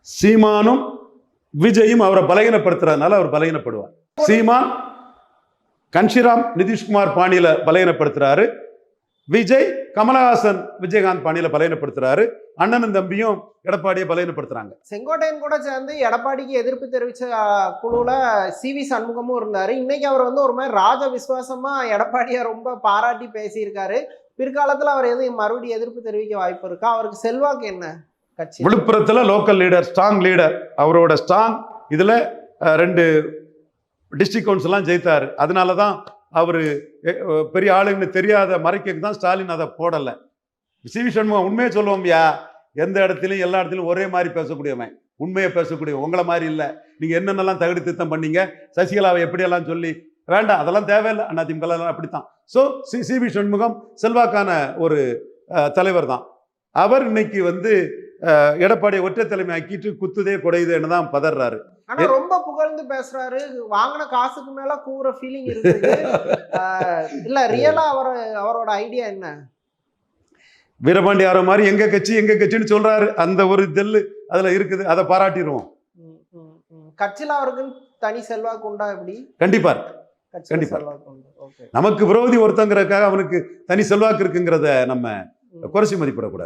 சீமானும் விஜயும் அவரை பலகீனப்படுத்துறதுனால அவர் பலகீனப்படுவார். சீமான் கன்ஷிராம் நிதிஷ்குமார் பாணியில பலகீனப்படுத்துறாரு, விஜய் கமலஹாசன் விஜயகாந்த் பாணியில பலகீனப்படுத்துறாரு, அண்ணனும் தம்பியும் எடப்பாடியை பலகீனப்படுத்துறாங்க. செங்கோட்டையன் கூட சேர்ந்து எடப்பாடிக்கு எதிர்ப்பு தெரிவிச்ச குழுல சி.வி. சண்முகமும் இருந்தாரு. இன்னைக்கு அவர் ஒரு மாதிரி ராஜ விசுவாசமா எடப்பாடியை ரொம்ப பாராட்டி பேசியிருக்காரு. பிற்காலத்துல அவர் எதுவும் மறுபடியும் எதிர்ப்பு தெரிவிக்க வாய்ப்பு இருக்கா? அவருக்கு செல்வாக்கு என்ன கட்சி? விழுப்புரத்துல லோக்கல் லீடர், ஸ்ட்ராங் லீடர், அவரோட ஸ்ட்ராங். இதுல 2 டிஸ்ட்ரிக்ட் கவுன்சிலாம் ஜெயித்தாரு. அதனாலதான் அவரு பெரிய ஆளுங்கன்னு தெரியாத மறைக்க தான் ஸ்டாலின் அதை போடல. சி.வி. சண்முகம் உண்மையை சொல்லுவோம்யா, எந்த இடத்துலையும் எல்லா இடத்துலையும் ஒரே மாதிரி பேசக்கூடியவன், உண்மையை பேசக்கூடிய, உங்களை மாதிரி இல்லை. நீங்க என்னென்னலாம் தகுதி திருத்தம் பண்ணீங்க, சசிகலாவை எப்படியெல்லாம் சொல்லி வேண்டாம், அதெல்லாம் தேவையில்லை. அதிமுக அப்படித்தான். So CV. சண்முகம் செல்வாக்கான ஒரு தலைவர் தான். அவர் இன்னைக்கு எடப்பாடியை ஒற்றை தலைமை ஆக்கிட்டு குத்துதே குடையுதேன்னு தான் பதறாரு. ஆனா ரொம்ப புகழ்ந்து பேசுறாரு. வாங்கின காசுக்கு மேல கூற ஃபீலிங் இருக்குது. இல்ல ரியலா அவரோட ஐடியா என்ன? வீரபாண்டி ஆரோ மாதிரி எங்க கட்சின்னு சொல்றாரு. அந்த ஒரு தெல்லு அதுல இருக்குது, அதை பாராட்டிடுவோம். கட்சியில அவருக்கு தனி செல்வாக்கு உண்டா? எப்படி? கண்டிப்பா கண்டிப்பா. நமக்கு விரோதி ஒருத்தங்கிறதுக்காக அவனுக்கு தனி செல்வாக்கு இருக்குங்கிறத நம்ம குறைச்சி மதிப்பிடக்கூடாது.